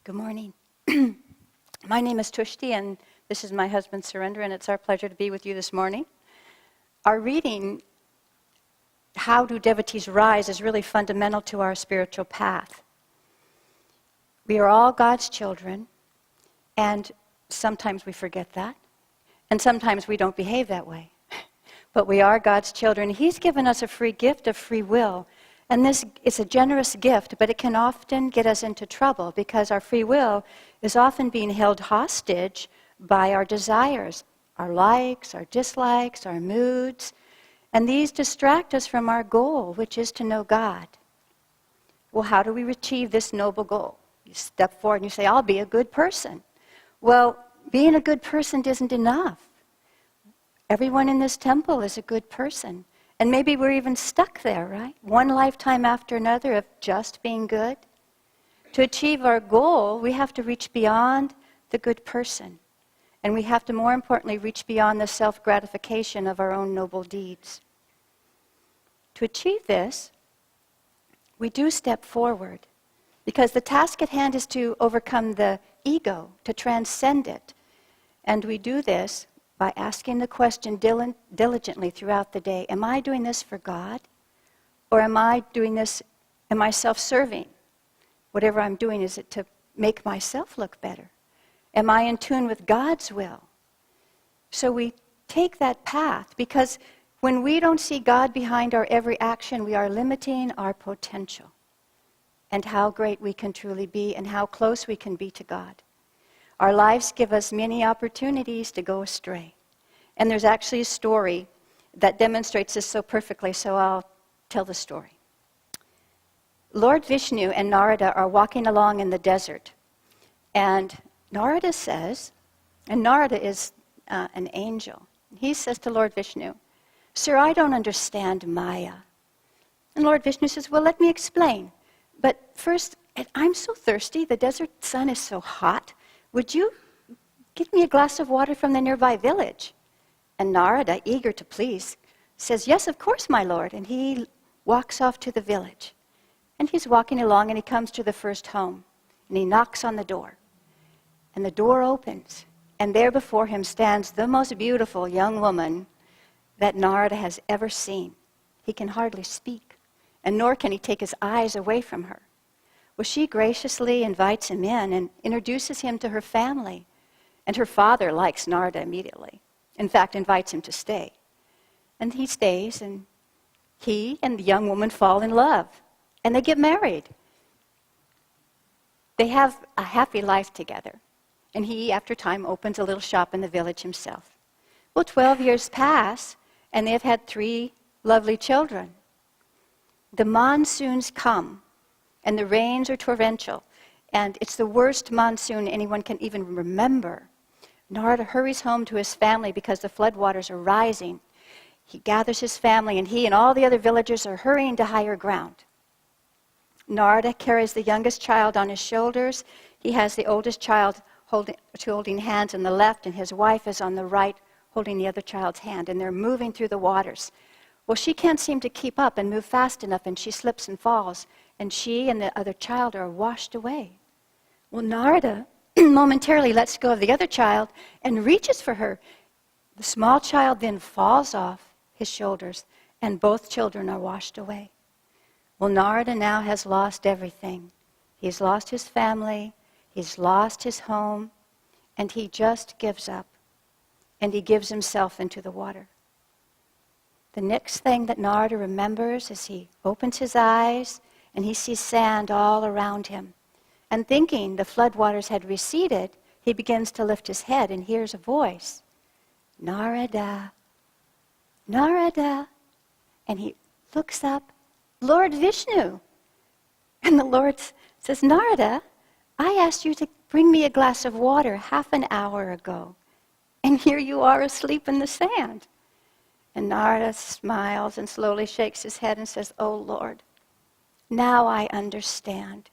Good morning. My name is Tushti, and this is my husband, Surendra, and it's our pleasure to be with you this morning. Our reading, How Do Devotees Rise, is really fundamental to our spiritual path. We are all God's children, and sometimes we forget that, and sometimes we don't behave that way. But we are God's children. He's given us a free gift of free will. And this is a generous gift, but it can often get us into trouble because our free will is often being held hostage by our desires, our likes, our dislikes, our moods. And these distract us from our goal, which is to know God. Well, how do we achieve this noble goal? You step forward and you say, I'll be a good person. Well, being a good person isn't enough. Everyone in this temple is a good person. And maybe we're even stuck there, right? One lifetime after another of just being good. To achieve our goal, we have to reach beyond the good person. And we have to, more importantly, reach beyond the self-gratification of our own noble deeds. To achieve this, we do step forward. Because the task at hand is to overcome the ego, to transcend it. And we do this by asking the question diligently throughout the day, am I doing this for God? Or am I doing this, am I self-serving? Whatever I'm doing, is it to make myself look better? Am I in tune with God's will? So we take that path, because when we don't see God behind our every action, we are limiting our potential and how great we can truly be and how close we can be to God. Our lives give us many opportunities to go astray. And there's actually a story that demonstrates this so perfectly, so I'll tell the story. Lord Vishnu and Narada are walking along in the desert. And Narada says, and Narada is an angel. He says to Lord Vishnu, Sir, I don't understand Maya. And Lord Vishnu says, well, let me explain. But first, I'm so thirsty, the desert sun is so hot. Would you give me a glass of water from the nearby village? And Narada, eager to please, says, yes, of course, my lord. And he walks off to the village. And he's walking along and he comes to the first home. And he knocks on the door. And the door opens. And there before him stands the most beautiful young woman that Narada has ever seen. He can hardly speak. And nor can he take his eyes away from her. Well, she graciously invites him in and introduces him to her family. And her father likes Narada immediately. In fact, invites him to stay. And he stays, and he and the young woman fall in love. And they get married. They have a happy life together. And he, after time, opens a little shop in the village himself. Well, 12 years pass, and they have had 3 lovely children. The monsoons come. And the rains are torrential. And it's the worst monsoon anyone can even remember. Narada hurries home to his family because the floodwaters are rising. He gathers his family, and he and all the other villagers are hurrying to higher ground. Narada carries the youngest child on his shoulders. He has the oldest child holding hands on the left, and his wife is on the right holding the other child's hand. And they're moving through the waters. Well, she can't seem to keep up and move fast enough, and she slips and falls. And she and the other child are washed away. Well, Narada momentarily lets go of the other child and reaches for her. The small child then falls off his shoulders, and both children are washed away. Well, Narada now has lost everything. He's lost his family, he's lost his home, and he just gives up. And he gives himself into the water. The next thing that Narada remembers is he opens his eyes and he sees sand all around him. And thinking the floodwaters had receded, he begins to lift his head and hears a voice. Narada, Narada. And he looks up, Lord Vishnu. And the Lord says, Narada, I asked you to bring me a glass of water half an hour ago. And here you are asleep in the sand. And Narada smiles and slowly shakes his head and says, oh Lord, now I understand.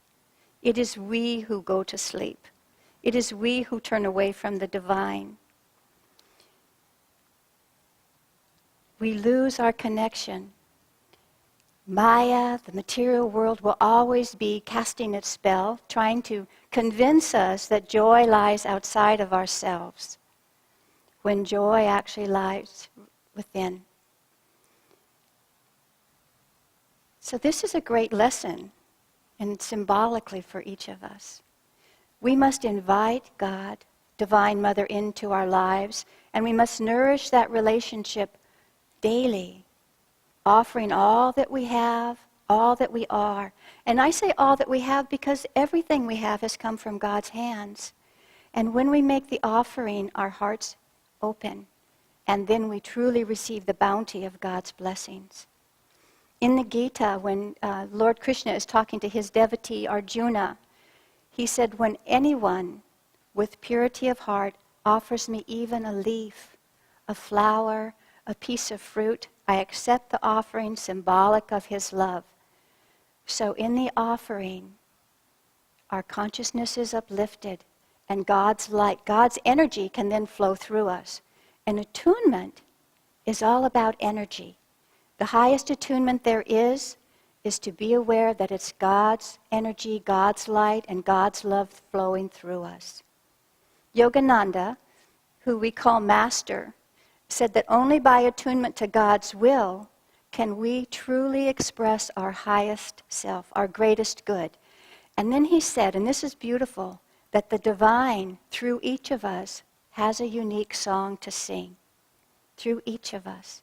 It is we who go to sleep. It is we who turn away from the divine. We lose our connection Maya, the material world, will always be casting its spell, trying to convince us that joy lies outside of ourselves, when joy actually lies within. So this is a great lesson, and symbolically for each of us. We must invite God, Divine Mother, into our lives, and we must nourish that relationship daily, offering all that we have, all that we are. And I say all that we have because everything we have has come from God's hands. And when we make the offering, our hearts open, and then we truly receive the bounty of God's blessings. In the Gita, when Lord Krishna is talking to his devotee Arjuna, he said, when anyone with purity of heart offers me even a leaf, a flower, a piece of fruit, I accept the offering symbolic of his love. So in the offering, our consciousness is uplifted, and God's light, God's energy can then flow through us. And attunement is all about energy. The highest attunement there is to be aware that it's God's energy, God's light, and God's love flowing through us. Yogananda, who we call Master, said that only by attunement to God's will can we truly express our highest self, our greatest good. And then he said, and this is beautiful, that the divine, through each of us, has a unique song to sing, through each of us.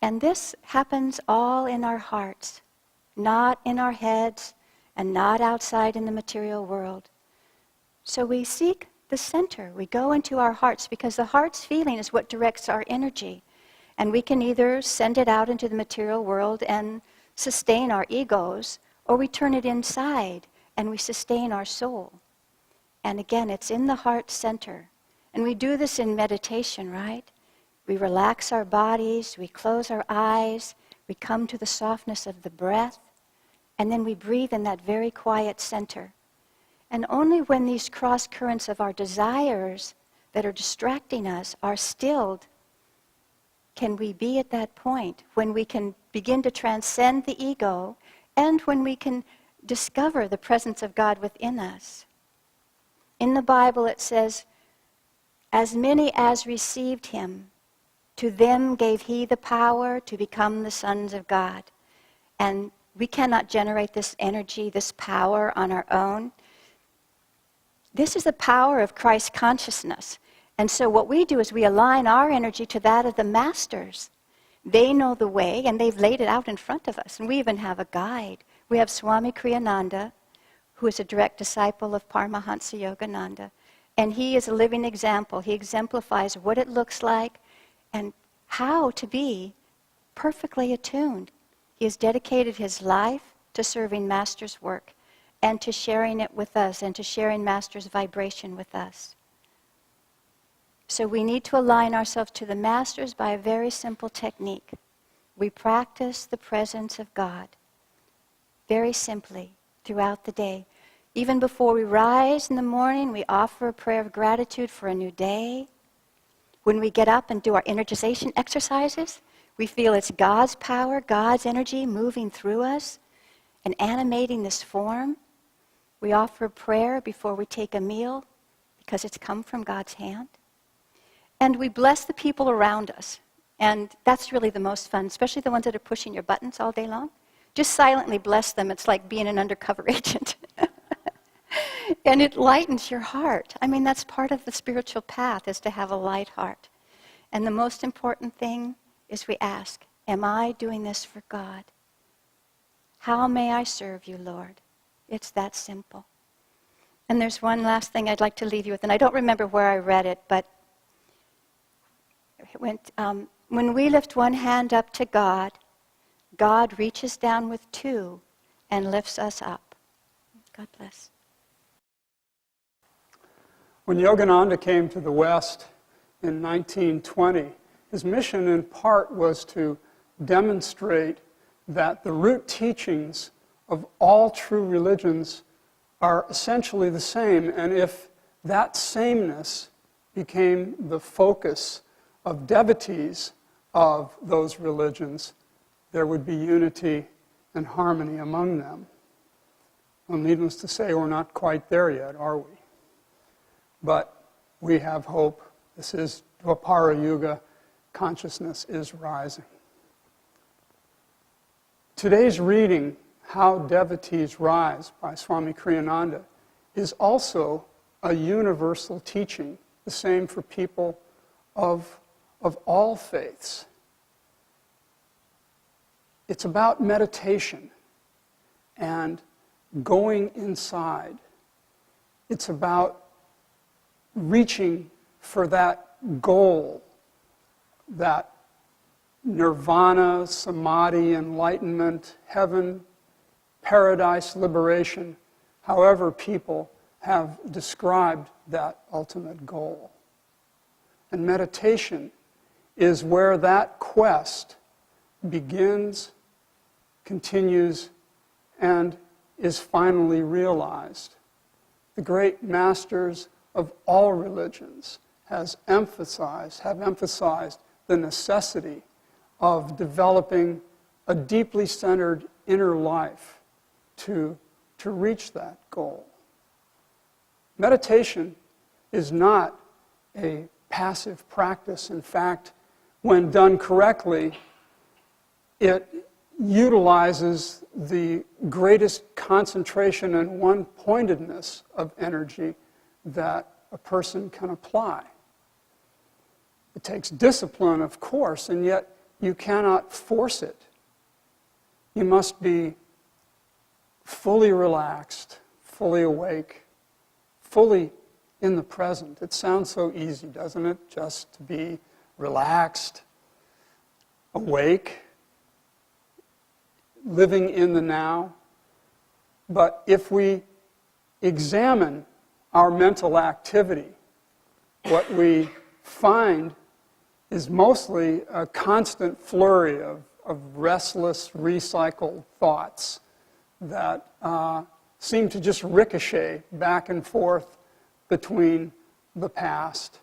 And this happens all in our hearts, not in our heads, and not outside in the material world. So we seek the center. We go into our hearts, because the heart's feeling is what directs our energy. And we can either send it out into the material world and sustain our egos, or we turn it inside and we sustain our soul. And again, it's in the heart center. And we do this in meditation, right? We relax our bodies, we close our eyes, we come to the softness of the breath, and then we breathe in that very quiet center. And only when these cross currents of our desires that are distracting us are stilled can we be at that point when we can begin to transcend the ego, and when we can discover the presence of God within us. In the Bible it says, as many as received him, to them gave he the power to become the sons of God. And we cannot generate this energy, this power on our own. This is the power of Christ consciousness. And so what we do is we align our energy to that of the masters. They know the way, and they've laid it out in front of us. And we even have a guide. We have Swami Kriyananda, who is a direct disciple of Paramahansa Yogananda. And he is a living example. He exemplifies what it looks like and how to be perfectly attuned. He has dedicated his life to serving Master's work and to sharing it with us and to sharing Master's vibration with us. So we need to align ourselves to the Masters by a very simple technique. We practice the presence of God very simply throughout the day. Even before we rise in the morning, we offer a prayer of gratitude for a new day. When we get up and do our energization exercises, we feel it's God's power, God's energy moving through us and animating this form. We offer prayer before we take a meal because it's come from God's hand. And we bless the people around us. And that's really the most fun, especially the ones that are pushing your buttons all day long. Just silently bless them. It's like being an undercover agent. And it lightens your heart. I mean, that's part of the spiritual path, is to have a light heart. And the most important thing is we ask, am I doing this for God? How may I serve you, Lord? It's that simple. And there's one last thing I'd like to leave you with, and I don't remember where I read it, but it went, when we lift one hand up to God, God reaches down with two and lifts us up. God bless. When Yogananda came to the West in 1920, his mission in part was to demonstrate that the root teachings of all true religions are essentially the same, and if that sameness became the focus of devotees of those religions, there would be unity and harmony among them. Well, needless to say, we're not quite there yet, are we? But we have hope. This is Dwapara Yuga. Consciousness is rising. Today's reading, How Devotees Rise by Swami Kriyananda, is also a universal teaching, the same for people of all faiths. It's about meditation and going inside. It's about reaching for that goal, that nirvana, samadhi, enlightenment, heaven, paradise, liberation, however people have described that ultimate goal. And meditation is where that quest begins, continues, and is finally realized. The great masters of all religions have emphasized the necessity of developing a deeply centered inner life to reach that goal. Meditation is not a passive practice. In fact, when done correctly, it utilizes the greatest concentration and one-pointedness of energy that a person can apply. It takes discipline, of course, and yet you cannot force it. You must be fully relaxed, fully awake, fully in the present. It sounds so easy, doesn't it? Just to be relaxed, awake, living in the now. But if we examine our mental activity, what we find is mostly a constant flurry of restless, recycled thoughts that seem to just ricochet back and forth between the past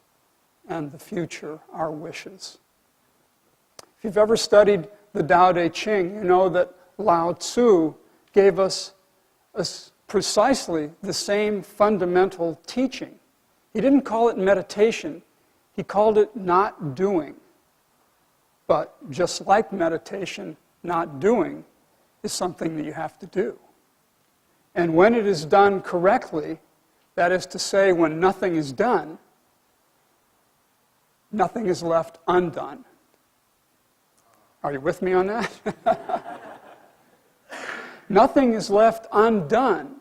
and the future, our wishes. If you've ever studied the Tao Te Ching, you know that Lao Tzu gave us precisely the same fundamental teaching. He didn't call it meditation, he called it not doing. But just like meditation, not doing is something that you have to do. And when it is done correctly, that is to say, when nothing is done, nothing is left undone. Are you with me on that? Nothing is left undone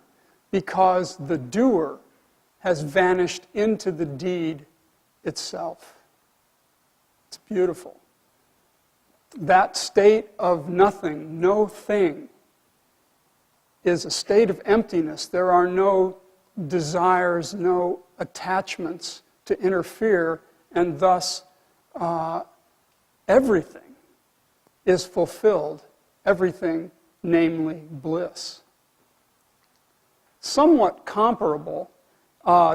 because the doer has vanished into the deed itself. It's beautiful. That state of nothing, no thing, is a state of emptiness. There are no desires, no attachments to interfere, and thus everything is fulfilled, everything, namely bliss. Somewhat comparable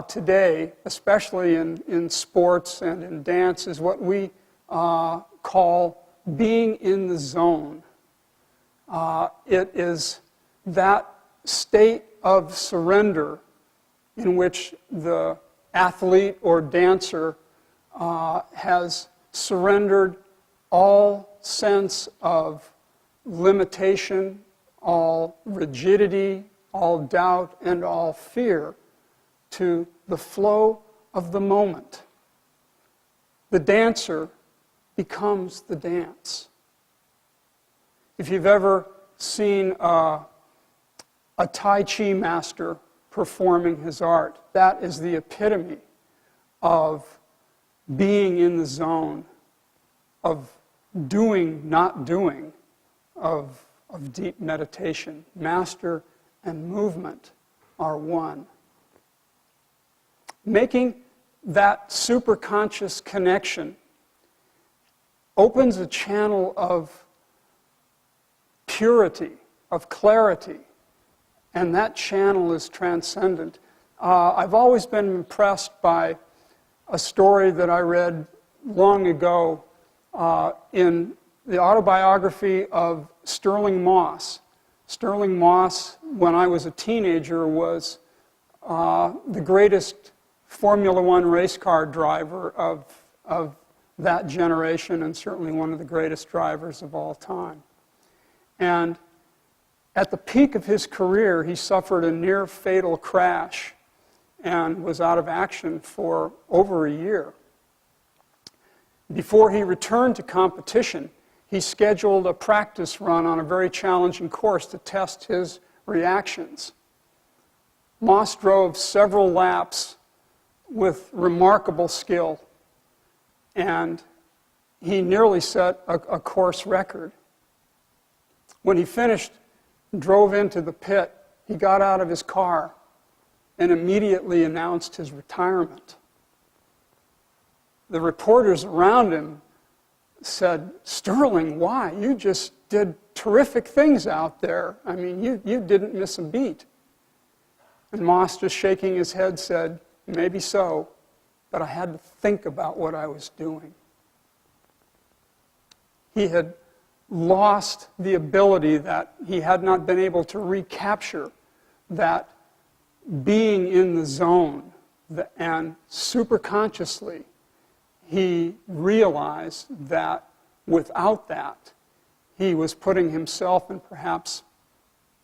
today, especially in sports and in dance, is what we call being in the zone. It is that state of surrender in which the athlete or dancer has surrendered all sense of limitation, all rigidity, all doubt, and all fear to the flow of the moment. The dancer becomes the dance. If you've ever seen a Tai Chi master performing his art, that is the epitome of being in the zone, of doing, not doing, of deep meditation. Master and movement are one. Making that superconscious connection opens a channel of purity, of clarity, and that channel is transcendent. I've always been impressed by a story that I read long ago in the autobiography of Sterling Moss. Sterling Moss, when I was a teenager, was the greatest Formula One race car driver of that generation, and certainly one of the greatest drivers of all time. And at the peak of his career, he suffered a near-fatal crash and was out of action for over a year. Before he returned to competition, he scheduled a practice run on a very challenging course to test his reactions. Moss drove several laps with remarkable skill, and he nearly set a course record. When he finished, drove into the pit, he got out of his car and immediately announced his retirement. The reporters around him said, "Sterling, why? You just did terrific things out there. I mean, you didn't miss a beat." And Moss, just shaking his head, said, "Maybe so, but I had to think about what I was doing." He had lost the ability that he had not been able to recapture, that being in the zone, and superconsciously he realized that without that, he was putting himself and perhaps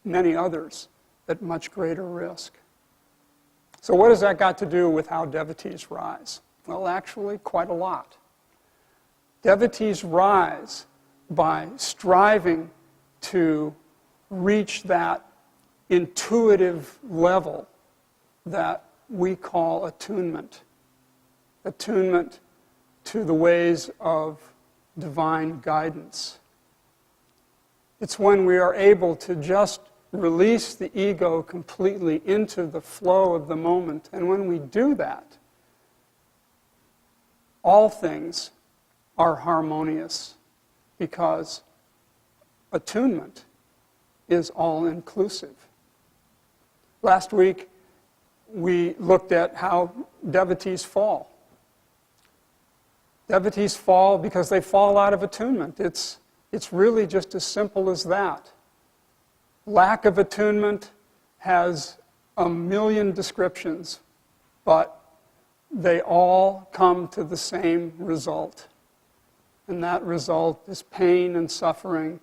many others at much greater risk. So what has that got to do with how devotees rise? Well, actually, quite a lot. Devotees rise by striving to reach that intuitive level that we call attunement. Attunement to the ways of divine guidance. It's when we are able to just release the ego completely into the flow of the moment. And when we do that, all things are harmonious, because attunement is all-inclusive. Last week, we looked at how devotees fall. Devotees fall because they fall out of attunement. It's really just as simple as that. Lack of attunement has a million descriptions, but they all come to the same result. And that result is pain and suffering,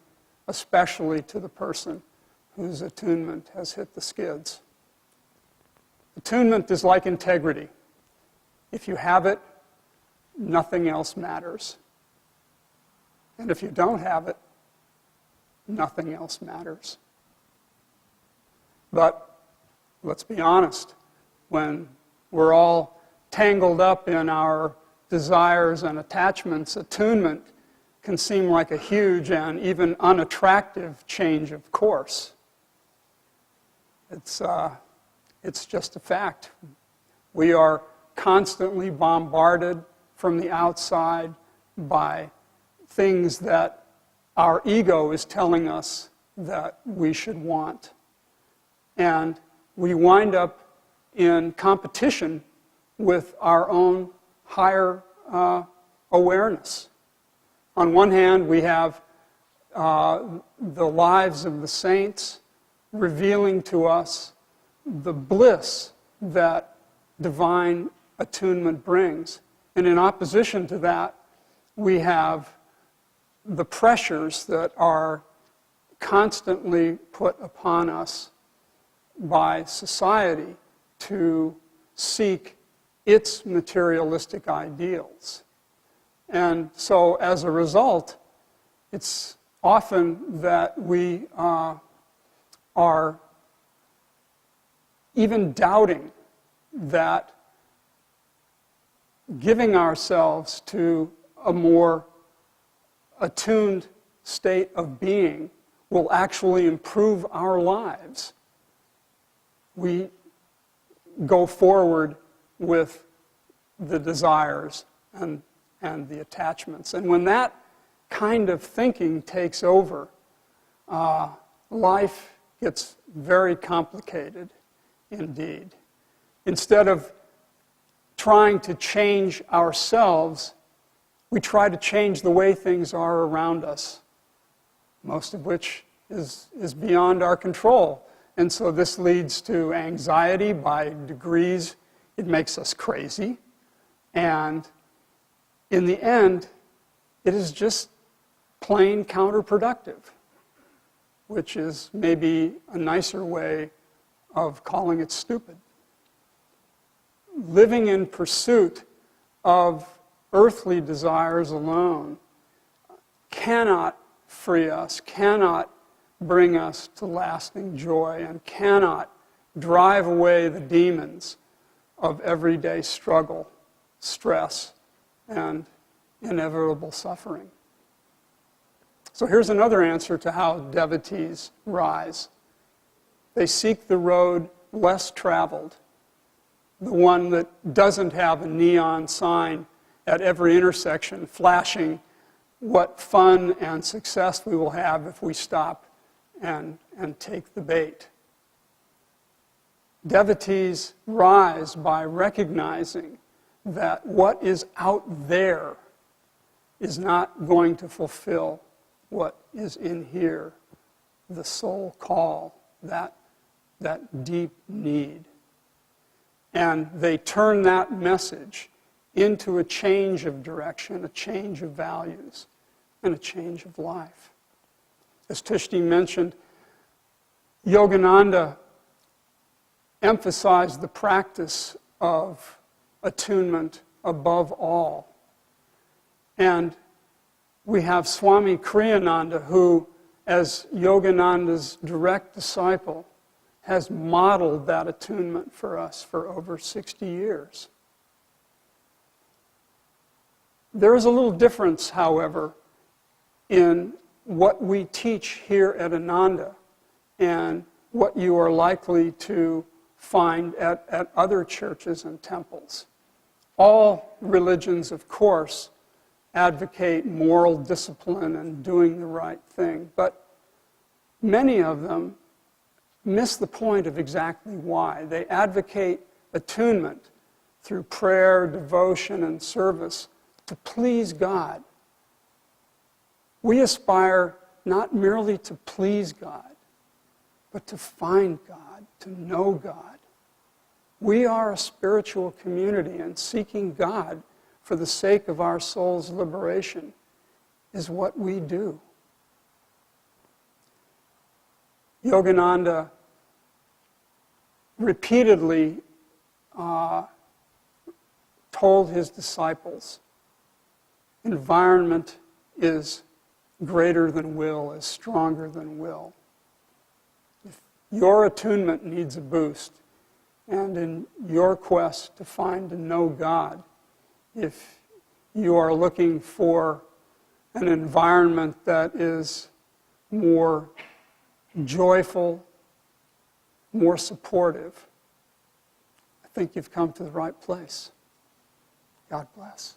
especially to the person whose attunement has hit the skids. Attunement is like integrity. If you have it, nothing else matters. And if you don't have it, nothing else matters. But let's be honest, when we're all tangled up in our desires and attachments, attunement can seem like a huge and even unattractive change of course. It's just a fact. We are constantly bombarded from the outside by things that our ego is telling us that we should want. And we wind up in competition with our own higher awareness. On one hand, we have the lives of the saints revealing to us the bliss that divine attunement brings. And in opposition to that, we have the pressures that are constantly put upon us by society to seek its materialistic ideals. And so as a result, it's often that we are even doubting that giving ourselves to a more attuned state of being will actually improve our lives. We go forward with the desires and the attachments. And when that kind of thinking takes over, life gets very complicated indeed. Instead of trying to change ourselves, We try to change the way things are around us, most of which is beyond our control. And so this leads to anxiety. By degrees, it makes us crazy. And in the end, it is just plain counterproductive, which is maybe a nicer way of calling it stupid. Living in pursuit of earthly desires alone cannot free us, cannot bring us to lasting joy, and cannot drive away the demons of everyday struggle, stress, and inevitable suffering. So here's another answer to how devotees rise. They seek the road less traveled, the one that doesn't have a neon sign at every intersection flashing what fun and success we will have if we stop and take the bait. Devotees rise by recognizing that what is out there is not going to fulfill what is in here, the soul call, that deep need. And they turn that message into a change of direction, a change of values, and a change of life. As Tushti mentioned, Yogananda emphasized the practice of attunement above all. And we have Swami Kriyananda, who, as Yogananda's direct disciple, has modeled that attunement for us for over 60 years. There is a little difference, however, in what we teach here at Ananda and what you are likely to find at other churches and temples. All religions, of course, advocate moral discipline and doing the right thing, but many of them miss the point of exactly why. They advocate attunement through prayer, devotion, and service to please God. We aspire not merely to please God, but to find God, to know God. We are a spiritual community, and seeking God for the sake of our soul's liberation is what we do. Yogananda repeatedly told his disciples, environment is greater than will, is stronger than will. If your attunement needs a boost, and in your quest to find and know God, if you are looking for an environment that is more joyful, more supportive, I think you've come to the right place. God bless.